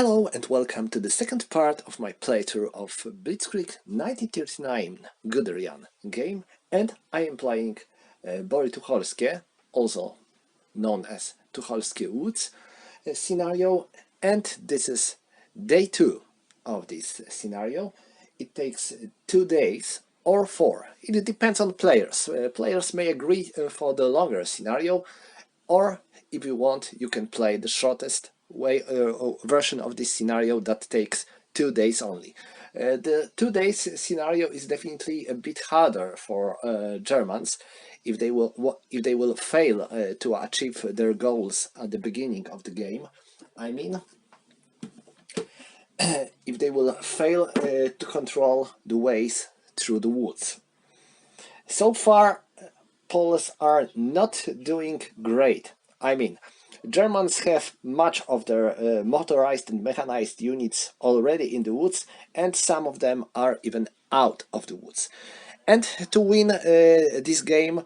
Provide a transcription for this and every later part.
Hello and welcome to the second part of my playthrough of Blitzkrieg 1939 Guderian game, and I am playing Bory Tucholskie, also known as Tucholskie Woods scenario, and this is day 2 of this scenario. It takes 2 days or 4, it depends on players. Players may agree for the longer scenario, or if you want you can play the shortest version of this scenario that takes 2 days only. The 2 days scenario is definitely a bit harder for Germans if they will fail to achieve their goals at the beginning of the game. I mean, if they will fail to control the ways through the woods. So far, Poles are not doing great. I mean, Germans have much of their motorized and mechanized units already in the woods, and some of them are even out of the woods. And to win this game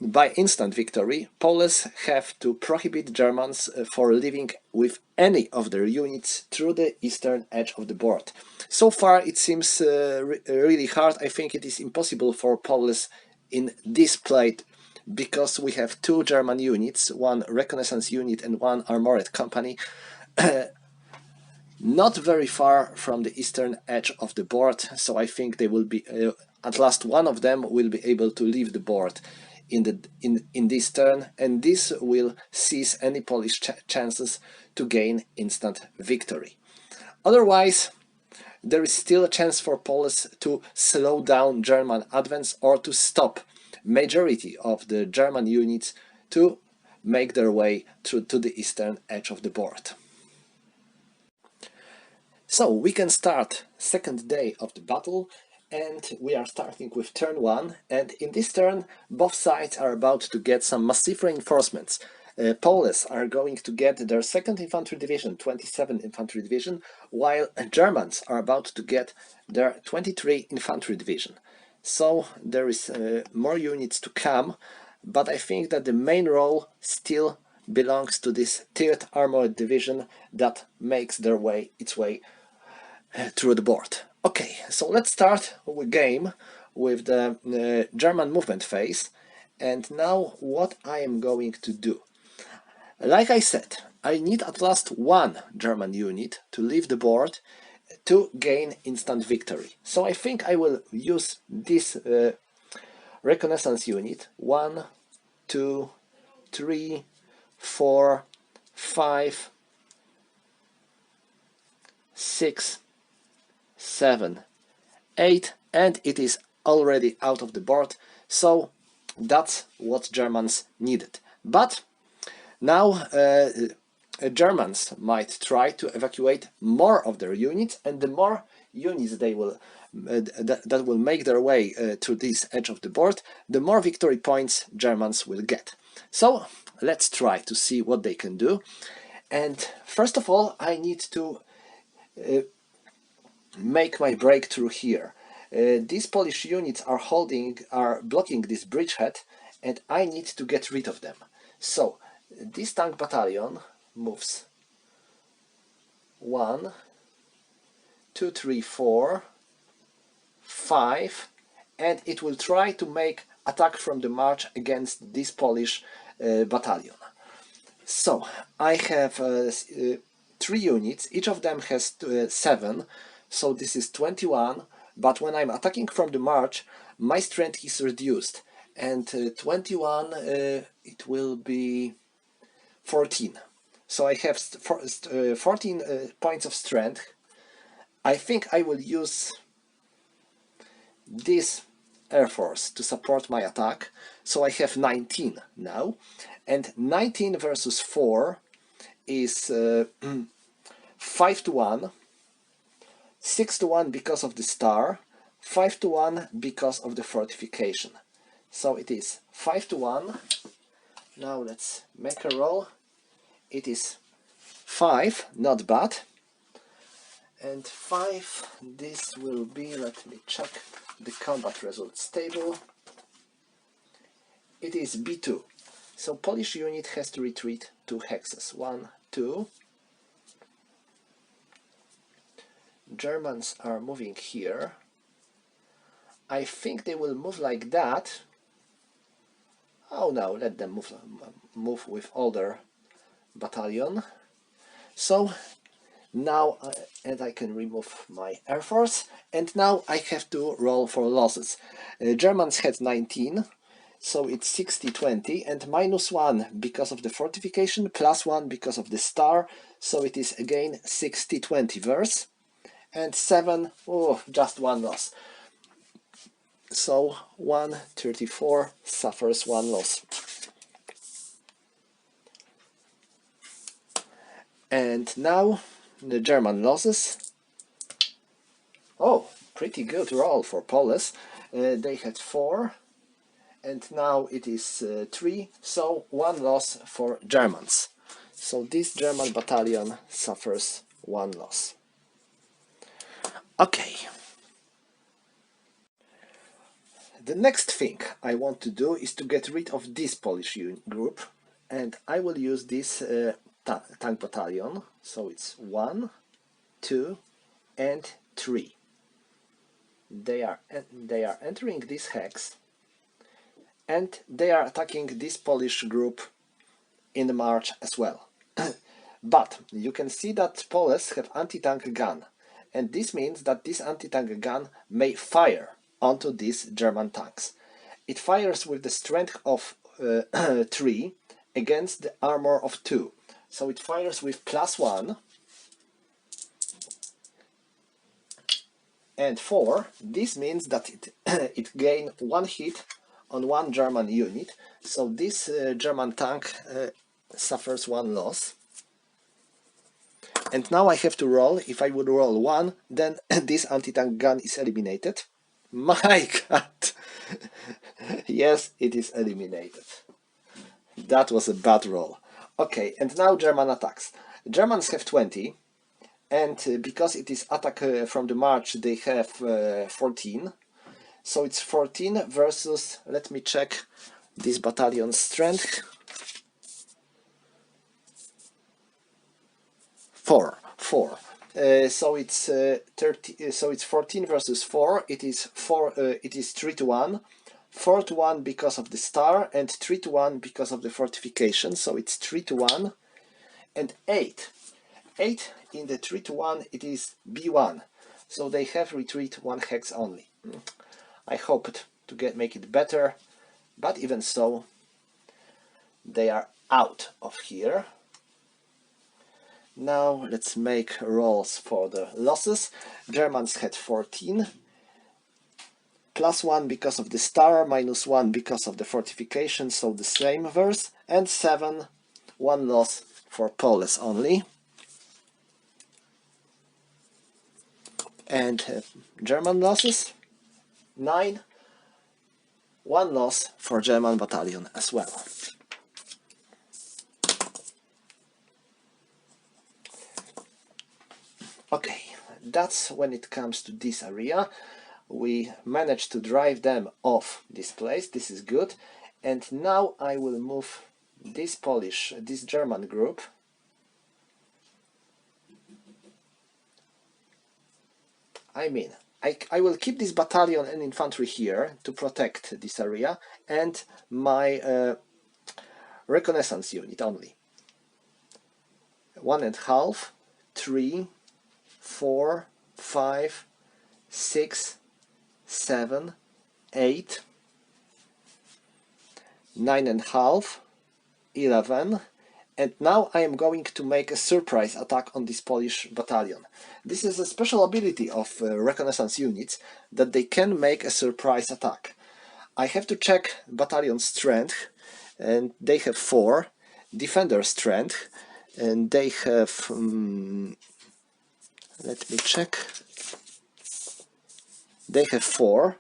by instant victory, Poles have to prohibit Germans for living with any of their units through the eastern edge of the board. So far it seems really hard. I think it is impossible for Poles in this plate, because we have 2 German units, one reconnaissance unit and one armored company, not very far from the eastern edge of the board, so I think they will be, at last one of them will be able to leave the board in this turn, and this will seize any Polish chances to gain instant victory. Otherwise, there is still a chance for Poles to slow down German advance or to stop majority of the German units to make their way to the eastern edge of the board. So we can start second day of the battle, and we are starting with turn 1, and in this turn both sides are about to get some massive reinforcements. Poles are going to get their 2nd Infantry Division, 27th Infantry Division, while Germans are about to get their 23 Infantry Division. So there is more units to come, but I think that the main role still belongs to this 3rd Armored Division that makes its way through the board. Okay, so let's start the game with the German movement phase, and now what I am going to do. Like I said, I need at last 1 German unit to leave the board to gain instant victory. So I think I will use this reconnaissance unit. 1, 2, 3, 4, 5, 6, 7, 8, and it is already out of the board, so that's what Germans needed. But now Germans might try to evacuate more of their units, and the more units they will that will make their way to this edge of the board, the more victory points Germans will get. So let's try to see what they can do. And first of all, I need to make my breakthrough here. These Polish units are blocking this bridgehead, and I need to get rid of them. So this tank battalion moves 1, 2, 3, 4, 5, and it will try to make attack from the march against this Polish battalion. So I have 3 units, each of them has 7, so this is 21, but when I'm attacking from the march, my strength is reduced, and 21 it will be 14. So I have 14 points of strength. I think I will use this Air Force to support my attack, so I have 19 now, and 19 versus 4 is 5 to 1, 6 to 1 because of the star, 5 to 1 because of the fortification. So it is 5 to 1. Now let's make a roll. It is 5, not bad. And 5, this will be, let me check the combat results table. It is B2. So Polish unit has to retreat 2 hexes. 1, 2. Germans are moving here. I think they will move like that. Oh no, let them move with older battalion. So now, and I can remove my Air Force, and now I have to roll for losses. Germans had 19, so it's 60-20, and -1 because of the fortification, +1 because of the star, so it is again 60-20 verse, and 7, oh, just one loss. So 134 suffers one loss. And now the German losses. Oh, pretty good roll for Poles. They had 4, and now it is 3, so one loss for Germans. So this German battalion suffers one loss. Okay. The next thing I want to do is to get rid of this Polish group, and I will use this tank battalion. So it's 1, 2, and 3. They are entering this hex, and they are attacking this Polish group in the march as well. But you can see that Poles have anti-tank gun, and this means that this anti-tank gun may fire onto these German tanks. It fires with the strength of 3 against the armor of 2. So it fires with +1 and 4. This means that it gains 1 hit on 1 German unit. So this German tank suffers 1 loss. And now I have to roll. If I would roll 1, then this anti-tank gun is eliminated. My God! Yes, it is eliminated. That was a bad roll. Okay, and now German attacks. Germans have 20, and because it is attack from the march, they have 14. So it's 14 versus, let me check this battalion's strength. 4. So it's 30. So it's 14 versus 4. It is 4. It is 3-1. 4-1 because of the star, and 3-1 because of the fortification. So it's 3-1, and 8. 8 in the 3-1. It is B1. So they have retreat 1 hex only. I hoped to make it better, but even so, they are out of here. Now let's make rolls for the losses. Germans had 14, +1 because of the star, -1 because of the fortification, so the same verse, and 7, 1 loss for Poles only. And German losses, 9, 1 loss for German battalion as well. Okay, that's when it comes to this area. We managed to drive them off this place. This is good. And now I will move this German group. I mean, I will keep this battalion and infantry here to protect this area, and my reconnaissance unit only. 1.5, 3, 4, 5, 6, 7, 8, 9.5, 11, and now I am going to make a surprise attack on this Polish battalion. This is a special ability of reconnaissance units, that they can make a surprise attack. I have to check battalion strength, and they have 4, defender strength, and they have, let me check, they have 4,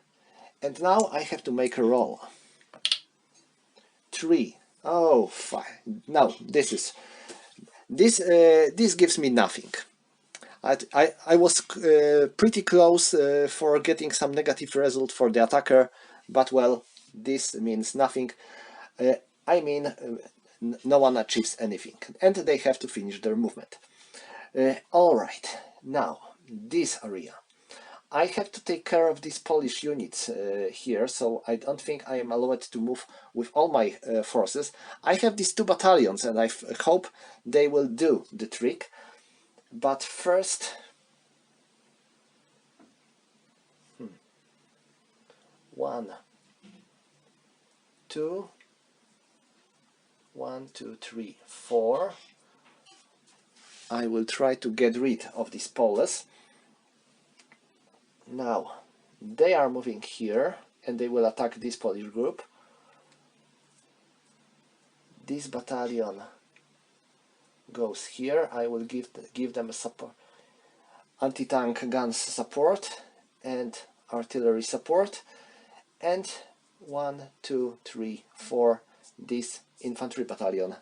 and now I have to make a roll. 3. Oh, 5. No, this gives me nothing. I was pretty close for getting some negative result for the attacker, but well, this means nothing. I mean, no one achieves anything, and they have to finish their movement. Alright, now this area. I have to take care of these Polish units here, so I don't think I am allowed to move with all my forces. I have these 2 battalions and I hope they will do the trick. But first, 1, 2, 1, 2, 3, 4. I will try to get rid of these Poles. Now, they are moving here and they will attack this Polish group. This battalion goes here. I will give them a support, anti-tank guns support and artillery support. And 1, 2, 3, 4, this infantry battalion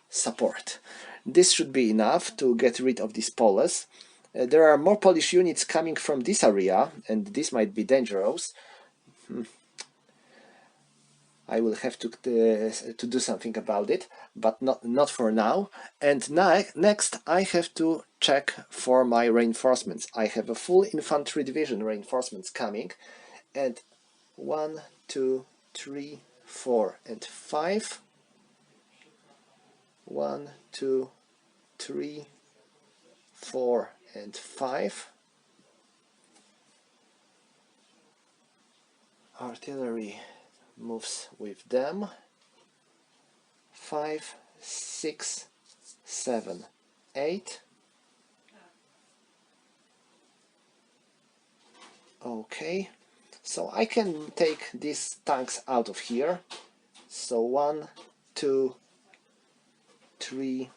support. This should be enough to get rid of these Poles. There are more Polish units coming from this area, and this might be dangerous. I will have to do something about it, but not for now. And next I have to check for my reinforcements. I have a full infantry division reinforcements coming, and 1, 2, 3, 4, and 5. 1, 2, 3, 4, and 5. Artillery moves with them. 5, 6, 7, 8. Okay, so I can take these tanks out of here. So 1, 2, 3,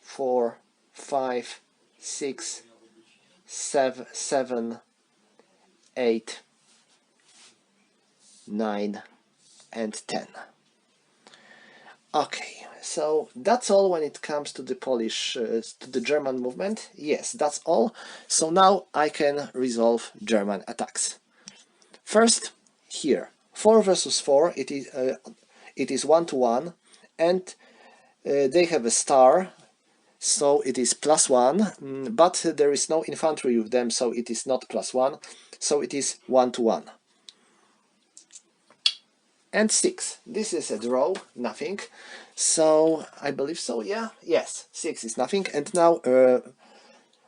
4, 5, 6, 7, 8, 9, and 10. Okay, so that's all when it comes to the to the German movement. Yes, that's all. So now I can resolve German attacks. First, here, 4 versus 4, it is 1 to 1, and they have a star, so it is +1, but there is no infantry with them, so it is not +1, so it is 1 to 1. And 6, this is a draw, nothing, so I believe so, yeah, yes, 6 is nothing. And now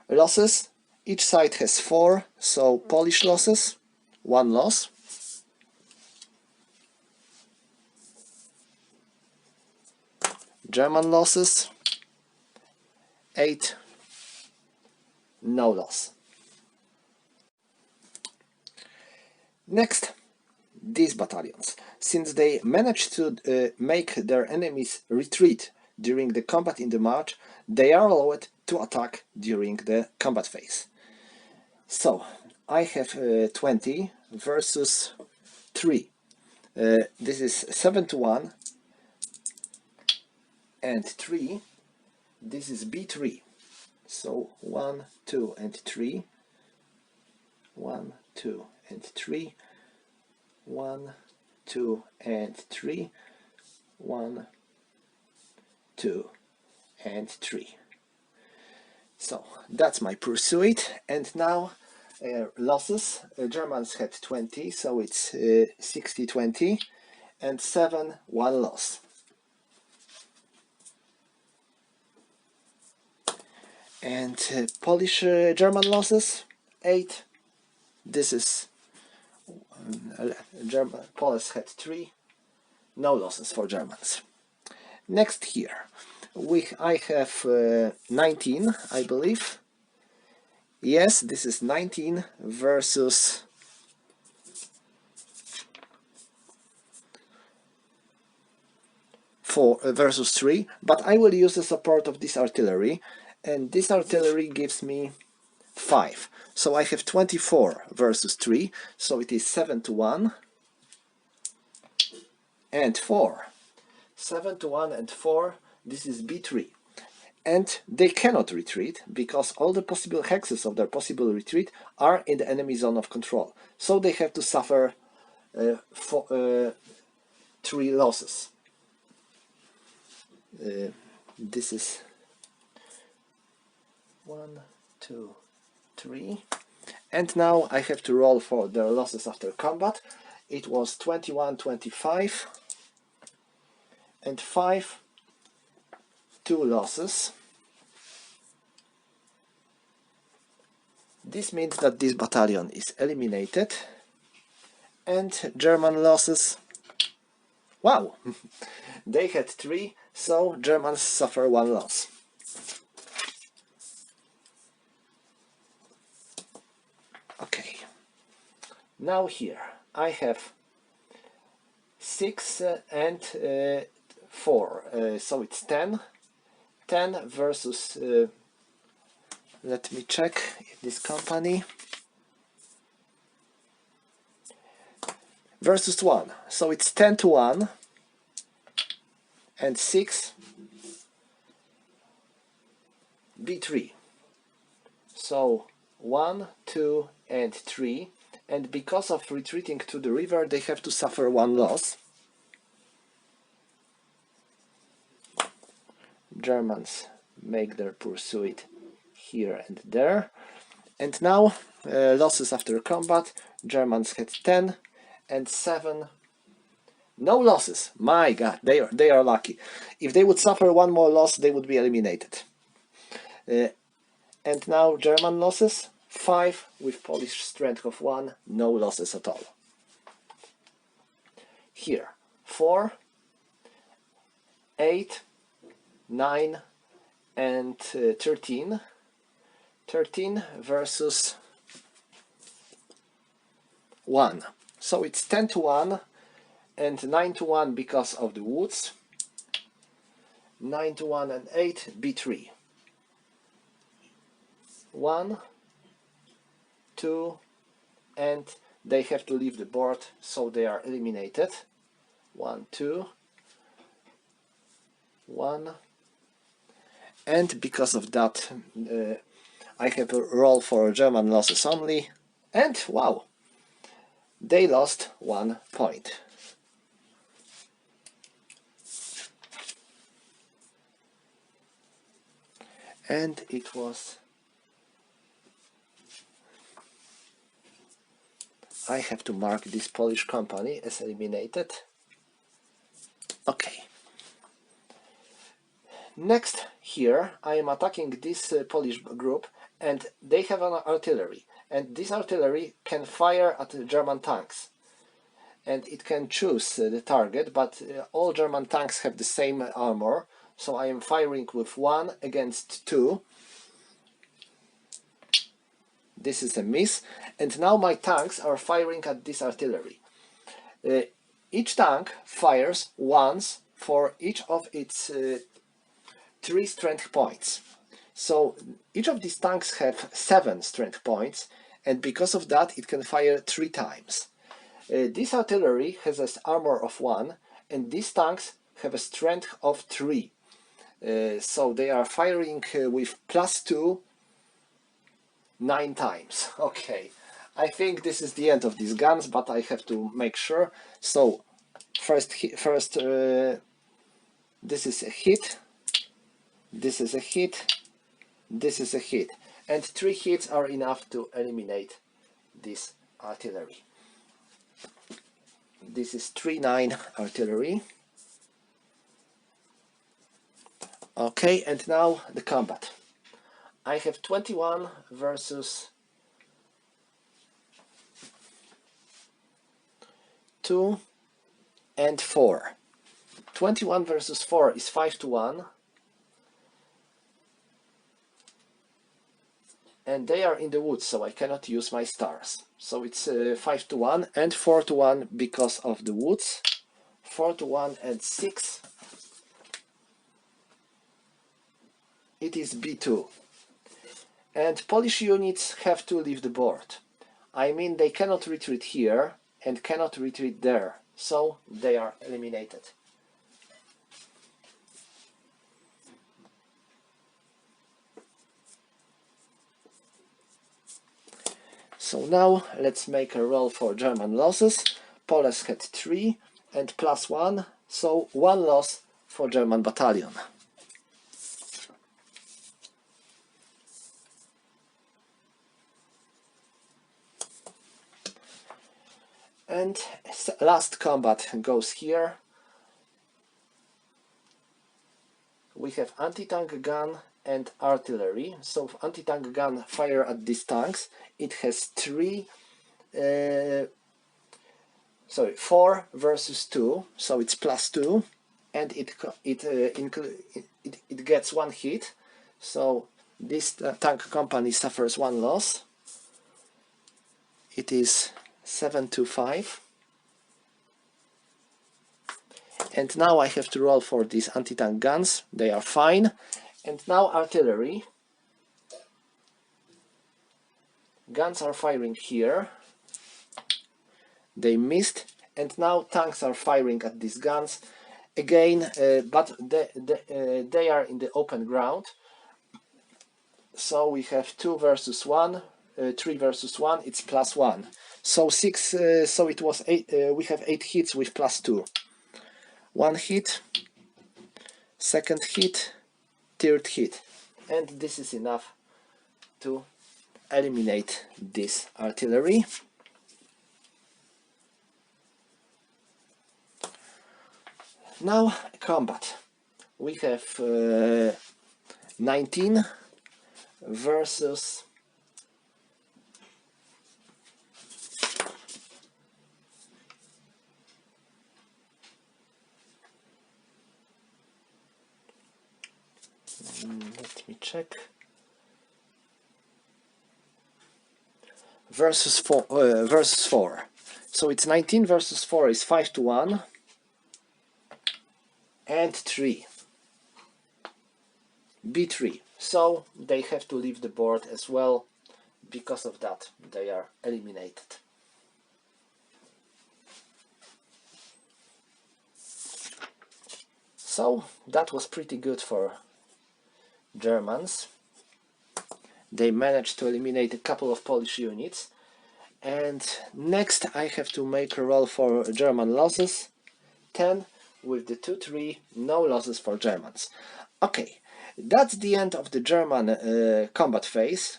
losses, each side has 4, so Polish losses, 1 loss. German losses, 8, no loss. Next, these battalions. Since they managed to make their enemies retreat during the combat in the march, they are allowed to attack during the combat phase. So, I have 20 versus 3. This is 7 to 1, and 3, this is B3. So 1, 2, and 3. 1, 2, and 3. 1, 2, and 3. 1, 2, and 3. So that's my pursuit. And now losses. Germans had 20, so it's 60-20, and 7, 1 loss. And Polish German losses, 8. This is Polish had 3. No losses for Germans. Next here, I have 19, I believe. Yes, this is 19 versus 4 versus 3, but I will use the support of this artillery, and this artillery gives me 5. So I have 24 versus 3, so it is 7 to 1 and 4. 7 to 1 and 4, this is B3. And they cannot retreat, because all the possible hexes of their possible retreat are in the enemy zone of control. So they have to suffer 3 losses. This is 1, 2, 3. And now I have to roll for their losses after combat. It was 21, 25, and 5, 2 losses. This means that this battalion is eliminated. And German losses, wow, they had 3, so Germans suffer 1 loss. Okay, now here I have 6 and 4, so it's 10. 10 versus, let me check this company, versus 1, so it's 10 to 1, and 6, B3. So 1, 2, and 3, and because of retreating to the river they have to suffer 1 loss. Germans make their pursuit here and there. And now losses after combat. Germans had 10 and 7. No losses. My god, they are lucky. If they would suffer 1 more loss, they would be eliminated. And now German losses, 5 with Polish strength of 1, no losses at all. Here, 4, 8, 9, and 13. 13 versus 1. So it's 10 to 1 and 9 to 1 because of the woods. 9 to 1 and 8, B3. 1, 2, and they have to leave the board, so they are eliminated. 1, 2, 1, and because of that I have a roll for German losses only, and wow, they lost 1 point. And it was, I have to mark this Polish company as eliminated. Okay. Next, here I am attacking this Polish group, and they have an artillery, and this artillery can fire at the German tanks, and it can choose the target, but all German tanks have the same armor, so I am firing with 1 against 2. This is a miss, and now my tanks are firing at this artillery. Each tank fires once for each of its 3 strength points. So each of these tanks have 7 strength points, and because of that it can fire 3 times. This artillery has an armor of 1, and these tanks have a strength of 3. So they are firing with +2 9 times. Okay, I think this is the end of these guns, but I have to make sure. So first this is a hit, this is a hit, this is a hit, and 3 hits are enough to eliminate this artillery. This is 3-9 artillery. Okay, and now the combat. I have 21 versus 2 and 4. 21 versus 4 is 5 to 1. And they are in the woods, so I cannot use my stars. So it's 5 to 1 and 4 to 1 because of the woods. 4 to 1 and 6. It is B2. And Polish units have to leave the board. I mean, they cannot retreat here and cannot retreat there, so they are eliminated. So now let's make a roll for German losses. Poles had 3 and +1, so 1 loss for German battalion. And last combat goes here. We have anti-tank gun and artillery. So anti-tank gun fire at these tanks. It has 4 versus 2, so it's +2, and it gets 1 hit. So this tank company suffers 1 loss. It is 7-5. And now I have to roll for these anti-tank guns. They are fine. And now artillery. Guns are firing here. They missed. And now tanks are firing at these guns. Again, but they are in the open ground. So we have 2 versus 1, 3 versus 1, it's +1. So 6, so it was 8, we have 8 hits with +2. 1 hit, second hit, third hit, and this is enough to eliminate this artillery. Now combat. We have 19 versus let me check. Versus 4. So it's 19 versus 4 is 5-1 and 3. B3. So they have to leave the board as well. Because of that, they are eliminated. So that was pretty good for Germans. They managed to eliminate a couple of Polish units. And next I have to make a roll for German losses. 10 with the 2-3, no losses for Germans. Okay, that's the end of the German combat phase.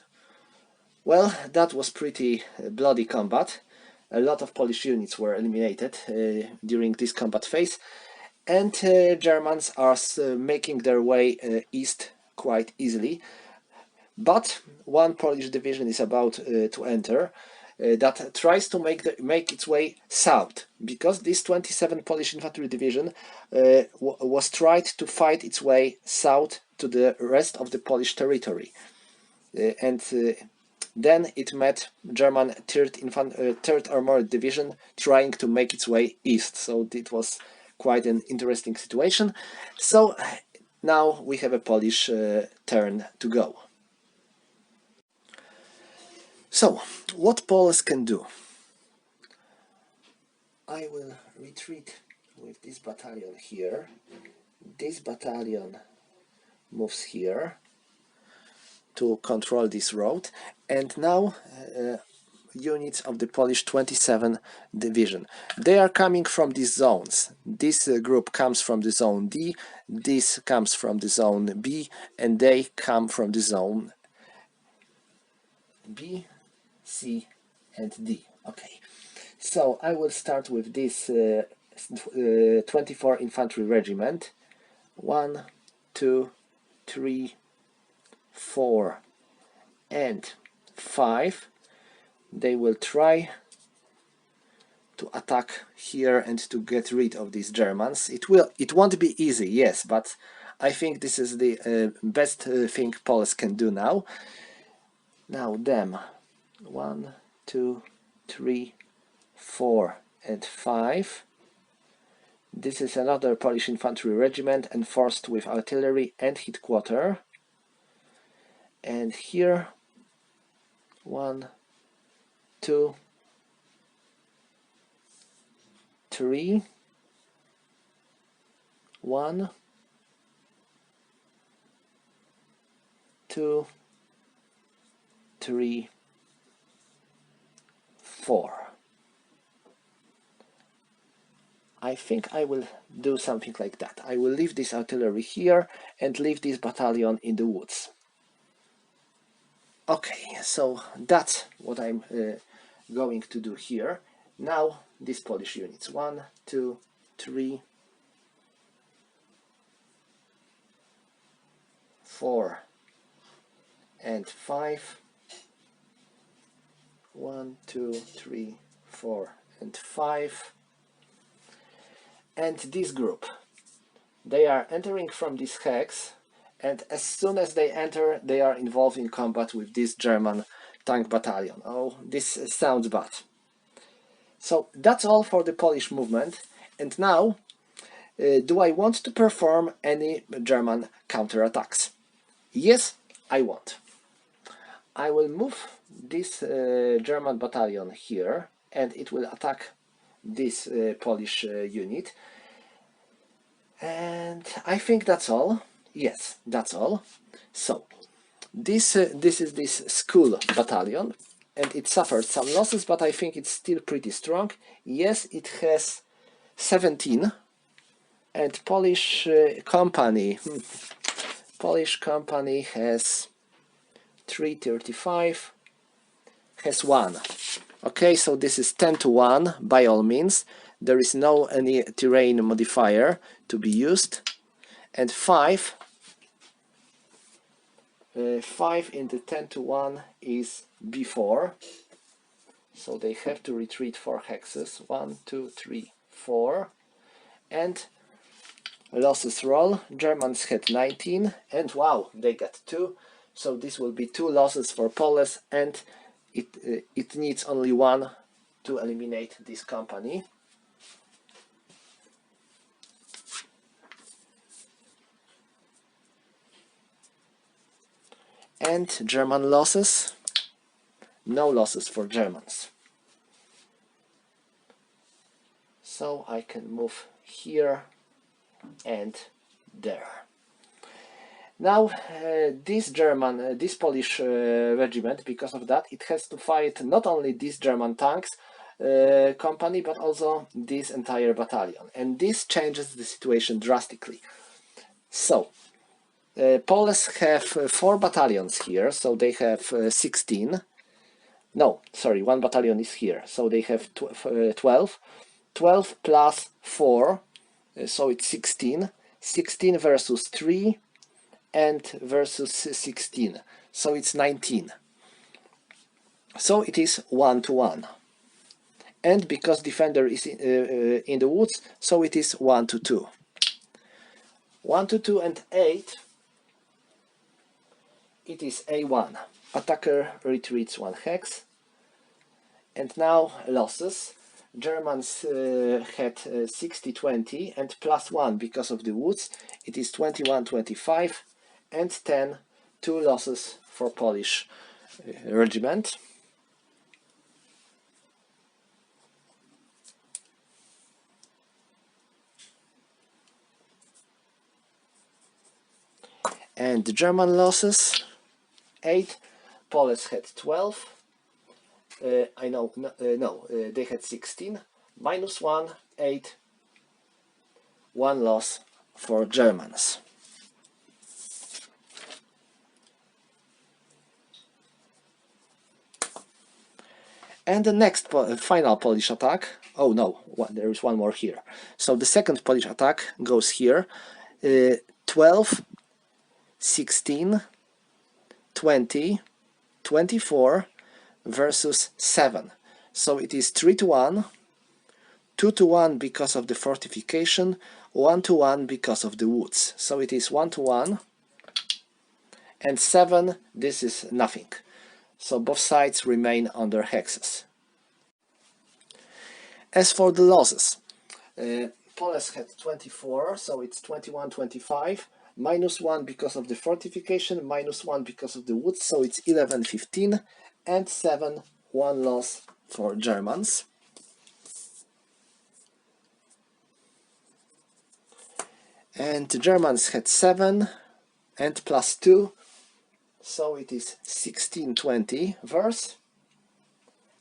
Well, that was pretty bloody combat. A lot of Polish units were eliminated during this combat phase. And Germans are making their way east quite easily. But one Polish division is about to enter that tries to make its way south, because this 27th Polish Infantry Division was tried to fight its way south to the rest of the Polish territory. And then it met German 3rd Armored Division trying to make its way east. So it was quite an interesting situation. So now we have a Polish turn to go. So, what Poles can do? I will retreat with this battalion here. This battalion moves here to control this road. And now units of the Polish 27th Division. They are coming from these zones. This group comes from the zone D, this comes from the zone B, and they come from the zone B, C, and D. Okay, so I will start with this 24 Infantry Regiment. 1, 2, 3, 4, and 5. They will try to attack here and to get rid of these Germans. It won't be easy, yes, but I think this is the best thing Poles can do now. Now them. 1, 2, 3, 4, and 5. This is another Polish infantry regiment enforced with artillery and headquarter. And here 1, 2, 3, 1, 2, 3, 4. I think I will do something like that. I will leave this artillery here and leave this battalion in the woods. Okay, so that's what I'm going to do here. Now these Polish units, 1, 2, 3, 4 and 5. 1, 2, 3, 4 and 5. And this group, they are entering from this hex, and as soon as they enter, they are involved in combat with this German tank battalion. Oh, this sounds bad. So that's all for the Polish movement. And now, do I want to perform any German counterattacks? Yes, I want. I will move this German battalion here, and it will attack this Polish unit. And I think that's all. Yes, that's all. So this is this school battalion, and it suffered some losses, but I think it's still pretty strong. Yes, it has 17, and Polish company has 335, has 1. Okay, so this is 10 to 1 by all means. There is no any terrain modifier to be used. And 5 into 10 to 1 is B4. So they have to retreat 4 hexes. 1, 2, 3, 4. And losses roll. Germans had 19. And wow, they got 2. So this will be 2 losses for Poles, and it needs only 1 to eliminate this company. And German losses, no losses for Germans. So I can move here and there. Now this Polish regiment, because of that, it has to fight not only this German tanks company, but also this entire battalion. And this changes the situation drastically. So Poles have 4 battalions here, so they have 16. No, sorry, 1 battalion is here, so they have 12. 12 plus 4, so it's 16. 16 versus 3 and versus 16, so it's 19. So it is 1 to 1. And because defender is in the woods, so it is 1 to 2. 1 to 2 and 8, it is A1. Attacker retreats 1 hex. And now losses. Germans had 60-20 and plus 1 because of the woods. It is 21-25 and 10, 2 losses for Polish regiment. And the German losses, 8, Poles had 12. I know, no, they had 16, minus 1, 8, 1 loss for Germans. And the next final Polish attack, oh no, there is one more here. So the second Polish attack goes here, 12, 16, 20, 24, versus 7. So it is 3 to 1, 2 to 1 because of the fortification, 1 to 1 because of the woods. So it is 1 to 1, and 7, this is nothing. So both sides remain under hexes. As for the losses, Poles had 24, so it's 21-25, minus 1 because of the fortification, minus 1 because of the woods, so it's 11-15, and 7, 1 loss for Germans. And the Germans had 7 and plus 2, so it is 16-20 verse,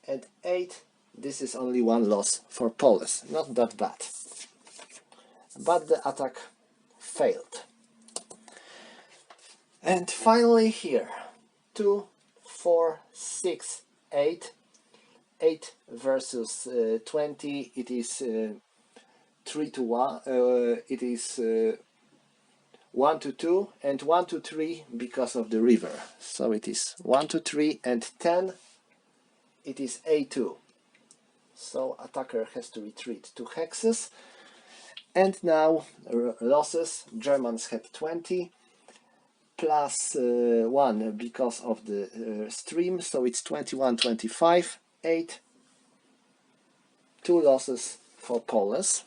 and 8, this is only 1 loss for Poles, not that bad. But the attack failed. And finally here, 2, 4, 6, 8. 8 versus 20, it is 3 to 1, it is 1 to 2 and 1 to 3 because of the river. So it is 1 to 3 and 10, it is A2. So attacker has to retreat 2 hexes. And now losses, Germans had 20 plus 1 because of the stream, so it's 21, 25, 8, 2 losses for Poles.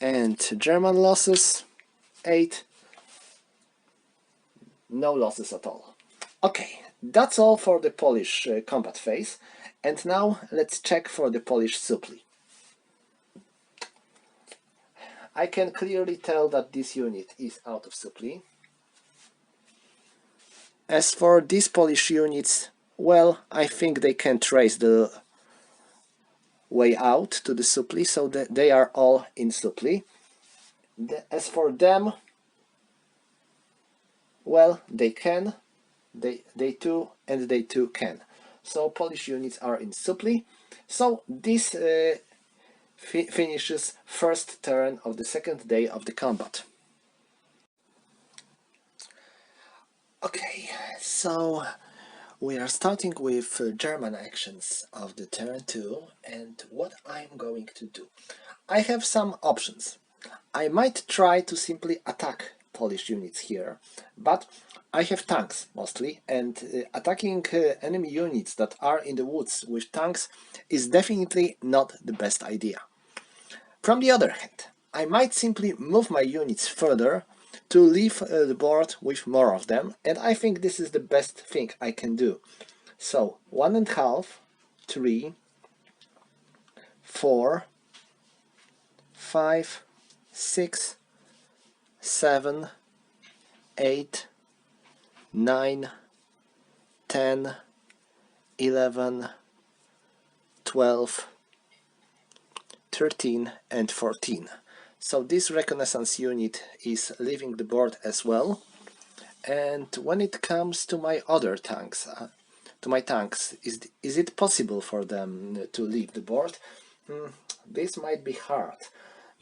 And German losses, 8, no losses at all. Okay, that's all for the Polish combat phase, and now let's check for the Polish supply. I can clearly tell that this unit is out of supply. As for these Polish units, well, I think they can trace the way out to the supply, so that they are all in supply. As for them, well, they can, they too, and they too can. So Polish units are in supply. So this finishes first turn of the second day of the combat. Okay, so we are starting with German actions of the turn 2, and what I'm going to do. I have some options. I might try to simply attack Polish units here, but I have tanks mostly, and attacking enemy units that are in the woods with tanks is definitely not the best idea. From the other hand, I might simply move my units further to leave the board with more of them, and I think this is the best thing I can do. So 1.5, 3, 4, 5, 6, 7, 8, 9, 10, 11, 12, 13 and 14. So this reconnaissance unit is leaving the board as well. And when it comes to my other tanks, is it possible for them to leave the board? This might be hard,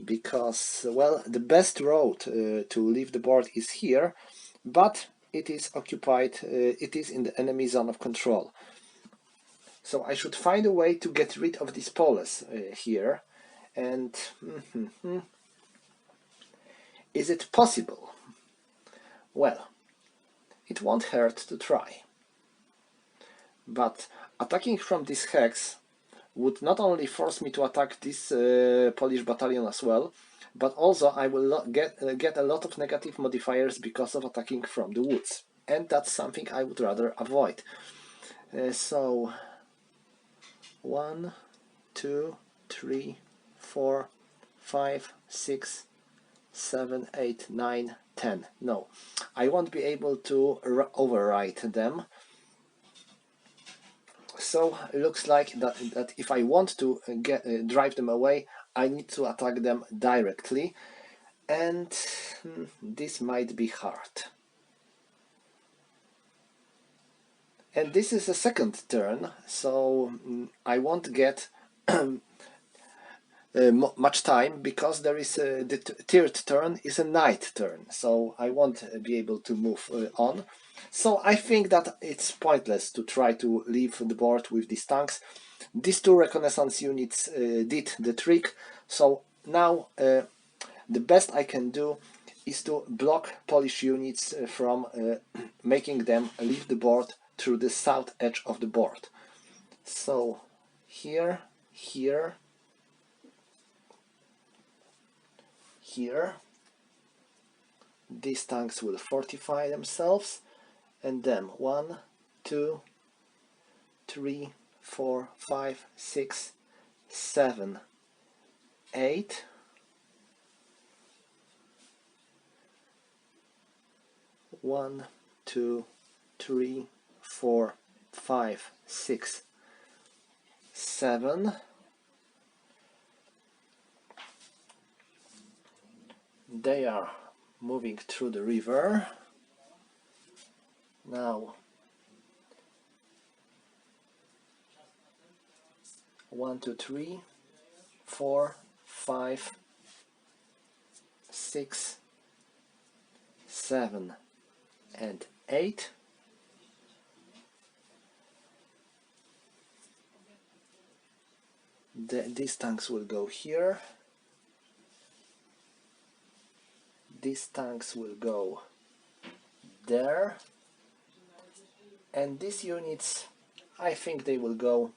because, well, the best road to leave the board is here, but it is occupied, it is in the enemy zone of control. So I should find a way to get rid of these Poles here, and is it possible? Well, it won't hurt to try. But attacking from this hex would not only force me to attack this Polish battalion as well, but also I will get a lot of negative modifiers because of attacking from the woods, and that's something I would rather avoid. So 1, 2, 3, 4, 5, 6, 7, 8, 9, 10. No, I won't be able to override them. So it looks like that if I want to drive them away, I need to attack them directly, and this might be hard. And this is a second turn, so I won't get much time, because there is the third turn is a night turn, so I won't be able to move on. So I think that it's pointless to try to leave the board with these tanks. These two reconnaissance units did the trick, so now the best I can do is to block Polish units from making them leave the board through the south edge of the board. So here, here, here, these tanks will fortify themselves, and then 1, 2, 3, 4, 5, 6, 7, 8, 1, 2, 3, 4, 5, 6, 7. They are moving through the river. Now 1, 2, 3, 4, 5, 6, 7 and 8. These tanks will go here. These tanks will go there. And these units, I think they will go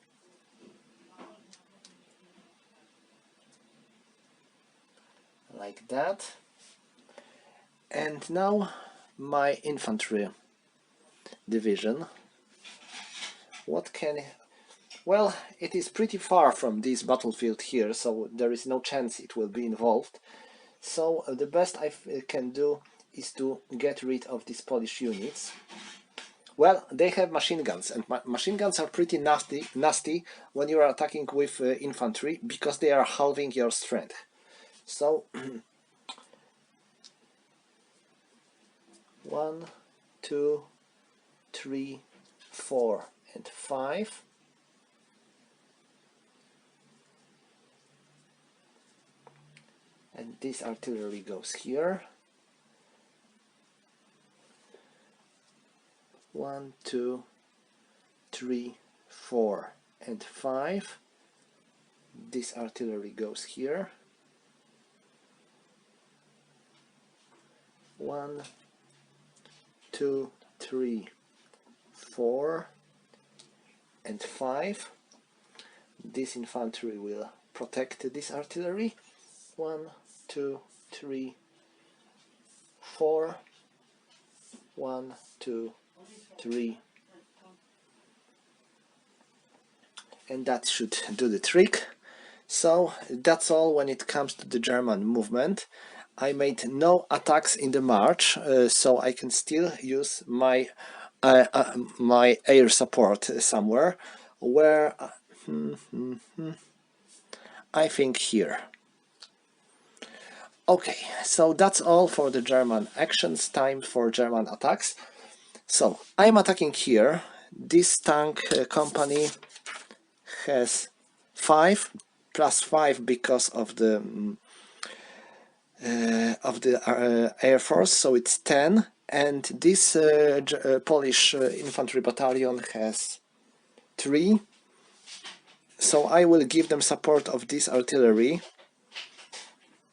like that. And now my infantry division. Well, it is pretty far from this battlefield here, so there is no chance it will be involved. So the best I can do is to get rid of these Polish units. Well, they have machine guns, and machine guns are pretty nasty when you are attacking with infantry, because they are halving your strength. So 1, 2, 3, 4 and 5. And this artillery goes here. 1, 2, 3, 4 and 5. This artillery goes here. 1, 2, 3, 4 and 5. This infantry will protect this artillery. 1, 2, 3, 4. 1, 2, 3. And that should do the trick. So that's all when it comes to the German movement. I made no attacks in the march, so I can still use my my air support somewhere. Where I think here. Okay, so that's all for the German actions. Time for German attacks. So I'm attacking here. This tank company has 5 plus 5 because of the Air Force, so it's 10, and this Polish infantry battalion has 3, so I will give them support of this artillery,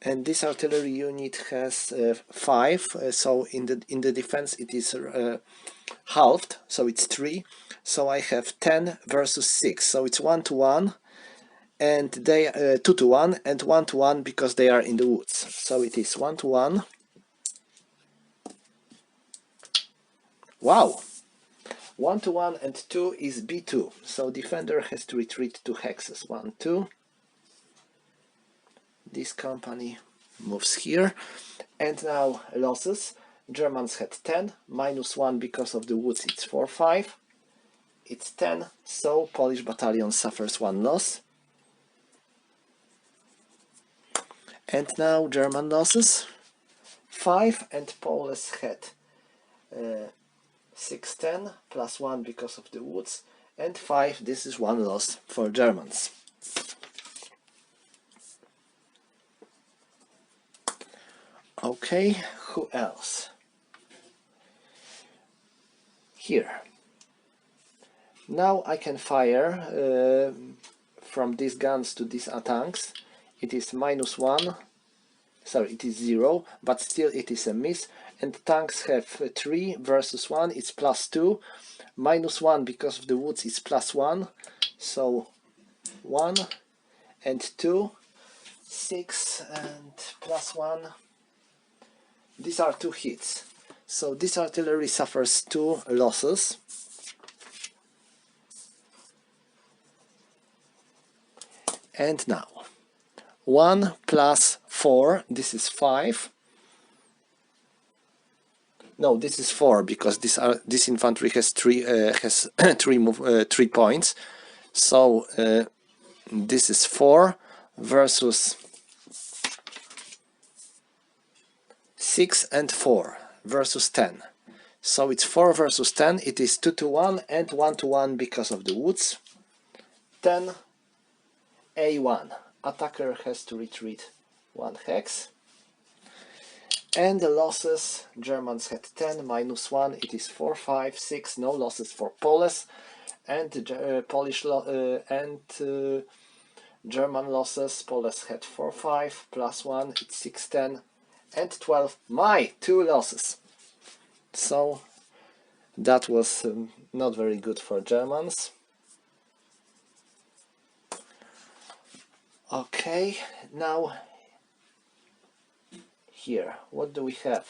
and this artillery unit has 5, so in the defense it is halved, so it's 3, so I have 10 versus 6, so it's 1 to 1. And they 2 to 1 and 1 to 1 because they are in the woods. So it is 1 to 1. Wow! 1 to 1 and 2 is B2. So defender has to retreat 2 hexes. 1, 2. This company moves here. And now losses. Germans had 10, minus 1 because of the woods, it's 4, 5. It's 10, so Polish battalion suffers 1 loss. And now German losses, 5, and Poles had 6, 10, plus 1 because of the woods, and 5, this is 1 loss for Germans. Okay, who else? Here. Now I can fire from these guns to these tanks. It is minus 1, sorry, it is 0, but still it is a miss, and tanks have 3 versus 1, it's plus 2, minus 1 because of the woods is plus 1, so 1 and 2, 6 and plus 1, these are 2 hits, so this artillery suffers 2 losses. And now 1 plus 4, this is 5. No, this is 4 because this infantry has 3 points. So this is 4 versus 6 and 4 versus 10. So it's 4 versus 10, it is 2 to 1 and 1 to 1 because of the woods. 10 A1. Attacker has to retreat 1 hex. And the losses, Germans had 10 minus 1, it is 4, 5, 6, no losses for Poles. And German losses, Poles had 4, 5, plus 1, it's 6, 10, and 12, 2 losses. So that was not very good for Germans. Okay, now here, what do we have?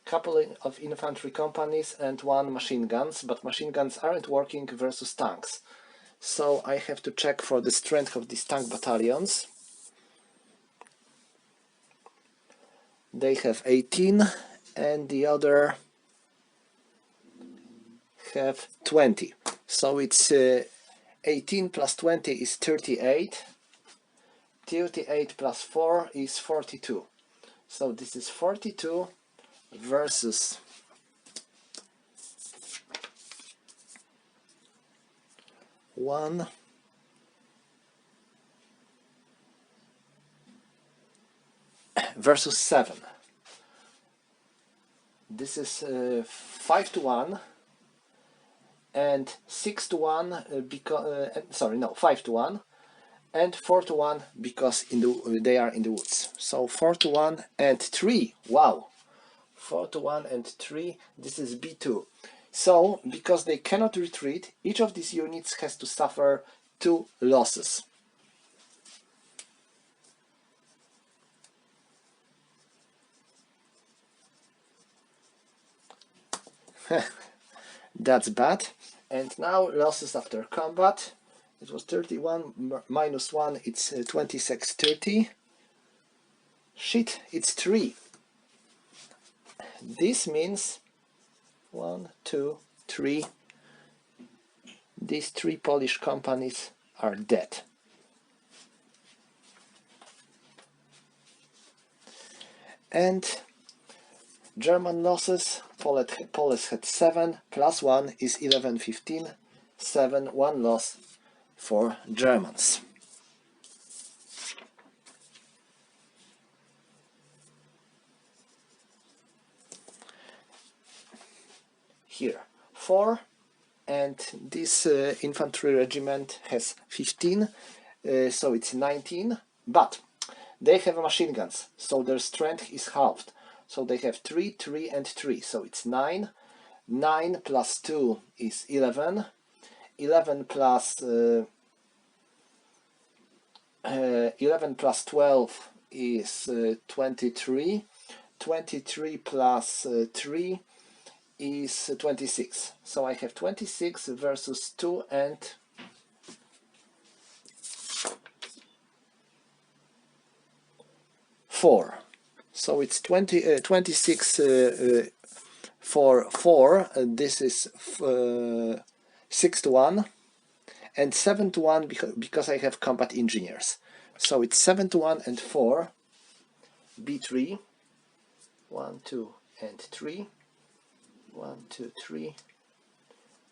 Couple of infantry companies and 1 machine guns, but machine guns aren't working versus tanks. So I have to check for the strength of these tank battalions. They have 18 and the other have 20. So it's 18 plus 20 is 38. 38 plus 4 is 42. So this is 42 versus 1 versus 7. This is 5 to 1 and 6 to 1 because sorry, no, 5 to 1 and 4 to 1 because they are in the woods. So 4 to 1 and 3. Wow. 4 to 1 and 3. This is B2. So because they cannot retreat, each of these units has to suffer 2 losses. That's bad. And now losses after combat. It was 31 minus 1, it's 26, 30. Shit, it's 3. This means 1, 2, 3. These 3 Polish companies are dead. And German losses, Poles had 7, plus 1 is 11, 15, 7, 1 loss for Germans. Here, 4, and this infantry regiment has 15, so it's 19, but they have machine guns, so their strength is halved. So they have 3, 3 and 3, so it's 9. 9 plus 2 is 11. 11 plus 11 plus 12 is 23. 23 plus 3 is 26. So I have 26 versus 2 and 4. So it's 26 for 4. This is 6 to 1 and 7 to 1 because I have combat engineers. So it's 7 to 1 and 4. B3. 1, 2 and 3. 1, 2, 3.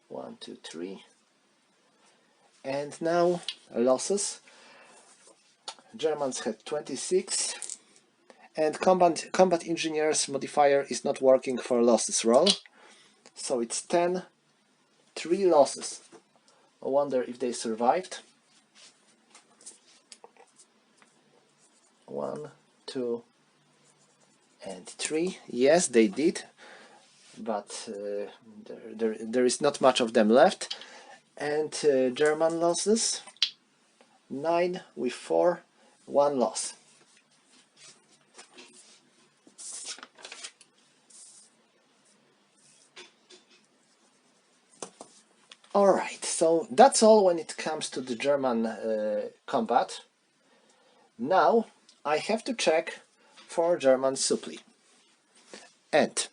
1, 2, 3. And now losses. Germans had 26. And combat engineers modifier is not working for losses roll. So it's 10. 3 losses. I wonder if they survived. 1, 2, and 3. Yes, they did. But there is not much of them left. And German losses. 9 with 4. 1 loss. Alright, so that's all when it comes to the German combat. Now I have to check for German supply. And,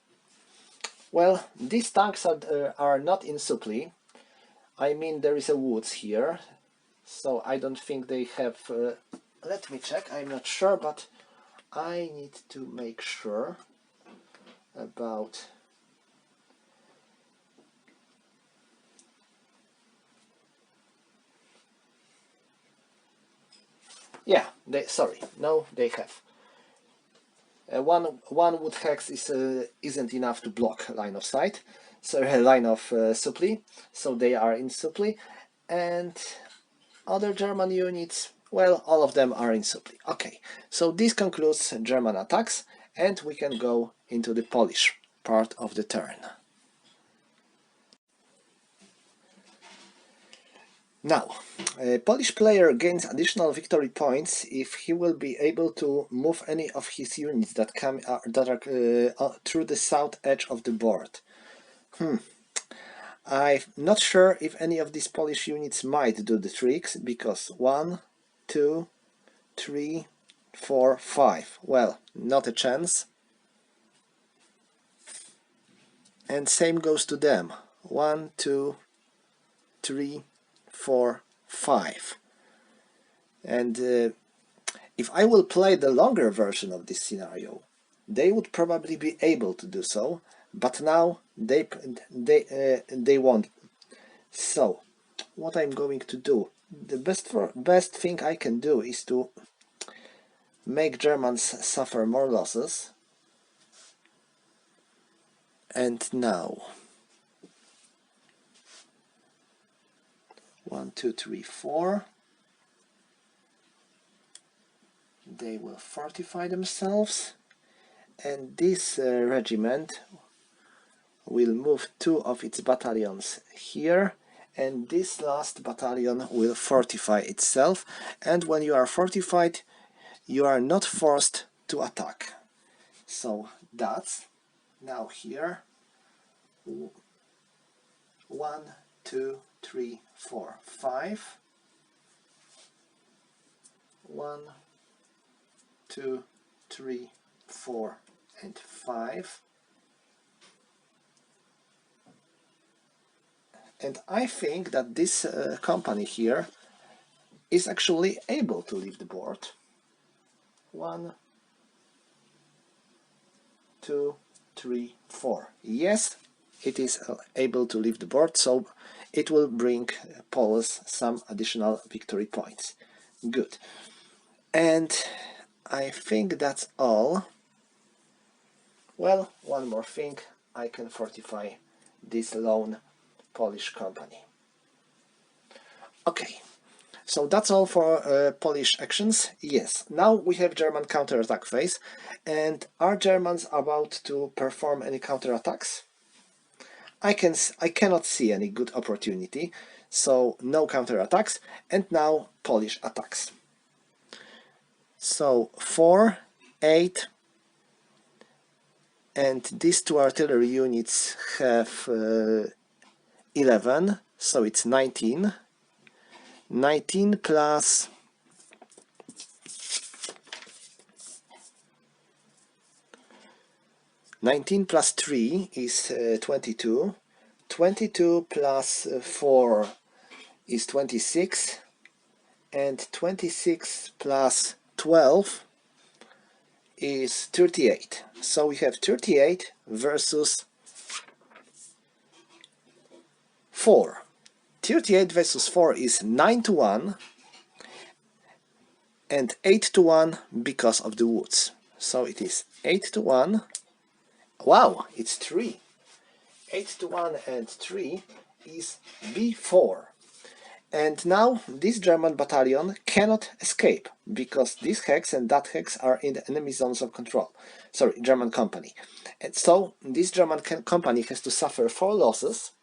well, these tanks are not in supply. I mean, there is a woods here, so I don't think they have... let me check, I'm not sure, but I need to make sure about yeah, they have. One wood hex isn't enough to block line of sight, so line of supply, so they are in supply, and other German units, well, all of them are in supply. Okay, so this concludes German attacks, and we can go into the Polish part of the turn. Now, a Polish player gains additional victory points if he will be able to move any of his units that come through the south edge of the board. I'm not sure if any of these Polish units might do the tricks, because 1, 2, 3, 4, 5. Well, not a chance. And same goes to them. 1, 2, 3, 4, 5. And if I will play the longer version of this scenario, they would probably be able to do so, but now they won't. So, what I'm going to do, the best thing I can do is to make Germans suffer more losses. And now 1, 2, 3, 4. They will fortify themselves, and this regiment will move 2 of its battalions here, and this last battalion will fortify itself, and when you are fortified you are not forced to attack. So that's now here 1, 2, 3, 4, 5. 1, 2, 3, 4, and 5. And I think that this company here is actually able to leave the board. 1, 2, 3, 4. Yes, it is able to leave the board, so it will bring Poles some additional victory points. Good. And I think that's all. Well, one more thing, I can fortify this lone Polish company. Okay, so that's all for Polish actions. Yes, now we have German counterattack phase. And are Germans about to perform any counterattacks? I cannot see any good opportunity, so no counterattacks. And now Polish attacks. So 4, 8, and these 2 artillery units have 11, so it's 19. 19 plus 19 plus 3 is 22. 22 plus 4 is 26. And 26 plus 12 is 38. So we have 38 versus 4. 38 versus 4 is 9-1 and 8-1 because of the woods. So it is 8-1. Wow, it's 3. 8-1 and 3 is B4. And now this German battalion cannot escape, because this hex and that hex are in the enemy zones of control. Sorry, German company. And so this German company has to suffer 4 losses,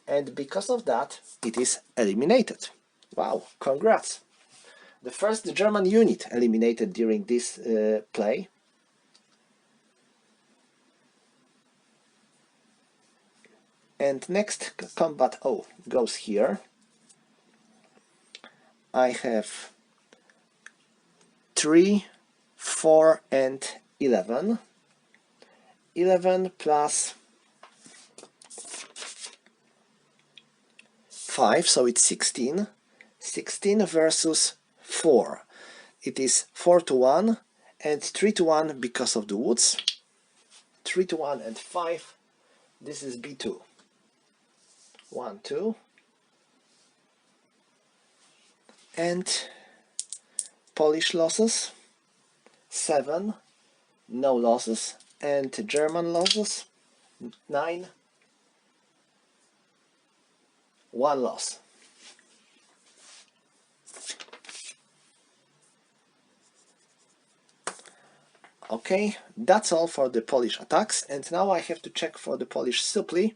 and because of that it is eliminated. Wow, congrats! The first German unit eliminated during this play. And next combat goes here. I have 3, 4, and 11. 11 plus 5, so it's 16. 16 versus 4. It is 4-1, and 3-1 because of the woods. 3-1 and 5. This is b2. 1, 2. And Polish losses. 7. No losses. And German losses. 9. 1 loss. Okay, that's all for the Polish attacks, and now I have to check for the Polish supply.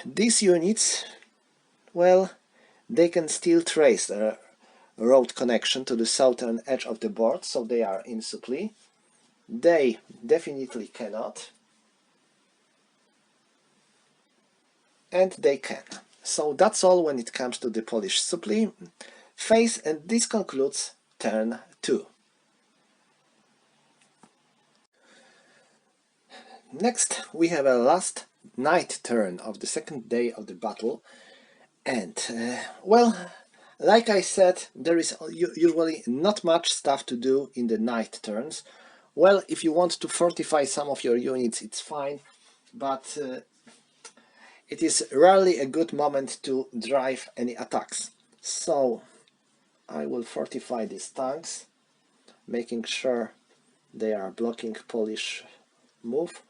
These units, well, they can still trace a road connection to the southern edge of the board, so they are in supply. They definitely cannot. And they can. So that's all when it comes to the Polish supply phase, and this concludes turn 2. Next, we have a last night turn of the second day of the battle, and well, like I said, there is usually not much stuff to do in the night turns. Well, if you want to fortify some of your units, it's fine, but it is rarely a good moment to drive any attacks. So I will fortify these tanks, making sure they are blocking Polish move.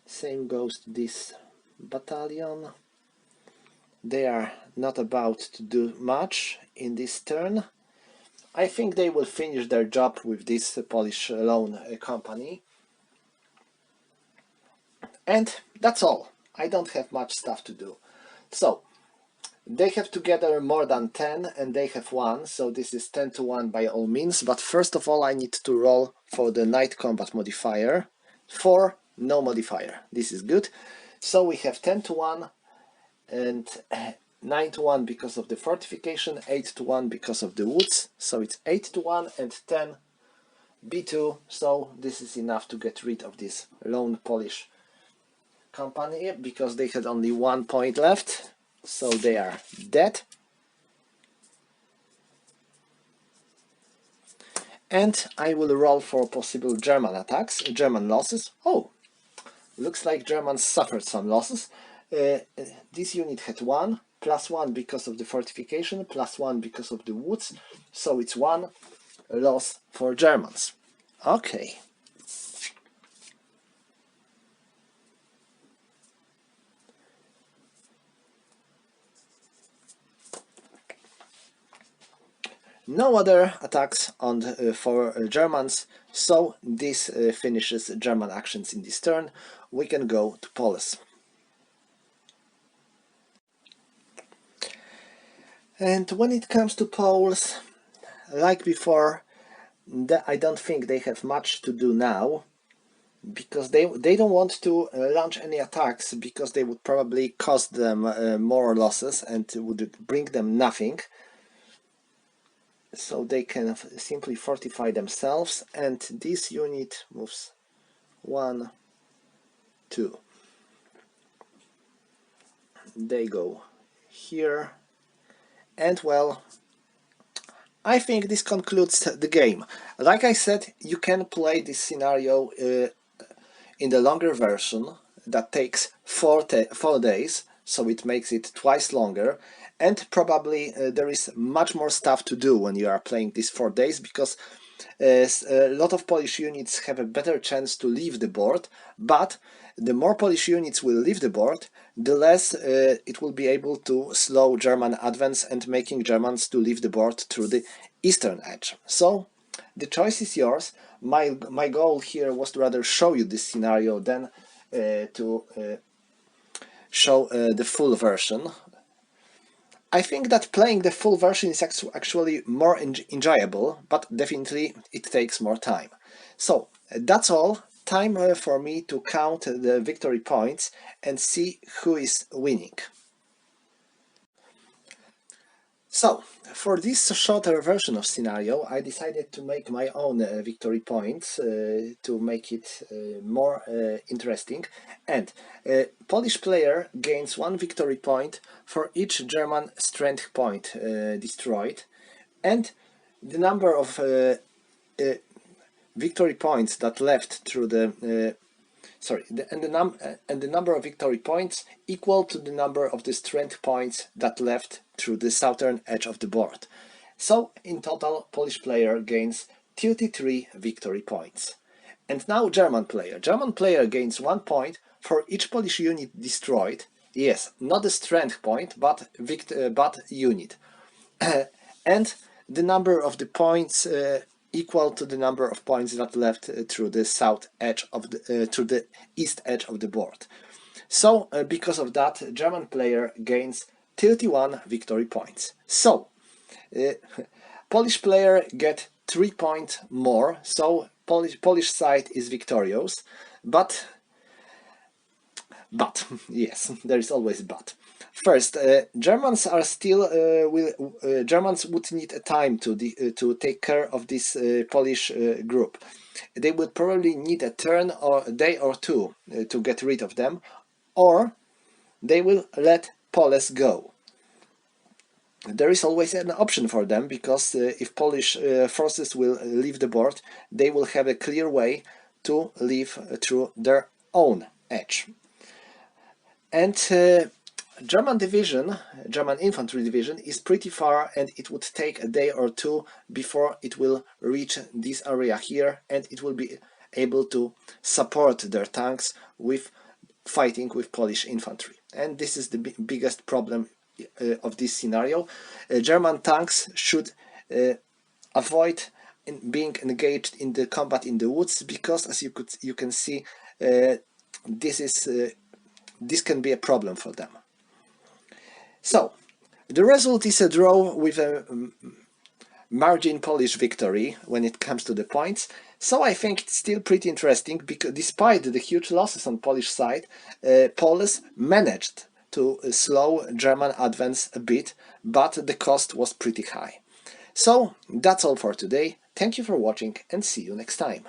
Same goes to this battalion. They are not about to do much in this turn. I think they will finish their job with this Polish loan company. And that's all. I don't have much stuff to do. So they have together more than 10 and they have 1, so this is 10-1 by all means. But first of all, I need to roll for the night combat modifier. 4, no modifier. This is good. So we have 10-1 and 9-1 because of the fortification, 8-1 because of the woods. So it's 8-1 and 10 b2. So this is enough to get rid of this lone Polish company because they had only 1 point left. So they are dead. And I will roll for possible German attacks, German losses. Oh, looks like Germans suffered some losses. This unit had 1, +1 because of the fortification, +1 because of the woods. So it's 1 loss for Germans. Okay. No other attacks on for Germans, so this finishes German actions in this turn. We can go to Poles. And when it comes to Poles, like before, I don't think they have much to do now, because they don't want to launch any attacks, because they would probably cost them more losses and would bring them nothing. So they can simply fortify themselves, and this unit moves 1, 2. They go here, and well, I think this concludes the game. Like I said, you can play this scenario in the longer version that takes 4 days, so it makes it twice longer. And probably there is much more stuff to do when you are playing these 4 days, because a lot of Polish units have a better chance to leave the board, but the more Polish units will leave the board, the less it will be able to slow German advance and making Germans to leave the board through the eastern edge. So the choice is yours. My goal here was to rather show you this scenario than to show the full version. I think that playing the full version is actually more enjoyable, but definitely it takes more time. So that's all. Time for me to count the victory points and see who is winning. So, for this shorter version of scenario, I decided to make my own victory points to make it more interesting. And Polish player gains 1 victory point for each German strength point destroyed. And the number of victory points that left through the and the number of victory points equal to the number of the strength points that left through the southern edge of the board. So in total, Polish player gains 33 victory points. And now German player. German player gains 1 point for each Polish unit destroyed. Yes, not a strength point, but unit. And the number of the points equal to the number of points that left through the south edge of the through the east edge of the board. So because of that, German player gains 31 victory points. So Polish player get 3 points more. So Polish side is victorious, but yes, there is always but. First, Germans are still Germans would need a time to take care of this Polish group. They would probably need a turn or a day or two to get rid of them, or they will let Poles go. There is always an option for them, because if Polish forces will leave the board, they will have a clear way to leave through their own edge. And German infantry division is pretty far, and it would take a day or two before it will reach this area here, and it will be able to support their tanks with fighting with Polish infantry. And this is the biggest problem of this scenario. German tanks should avoid being engaged in the combat in the woods, because as you can see, this can be a problem for them. So the result is a draw with a margin Polish victory when it comes to the points. So I think it's still pretty interesting, because despite the huge losses on Polish side, Poles managed to slow German advance a bit, but the cost was pretty high. So that's all for today. Thank you for watching, and see you next time.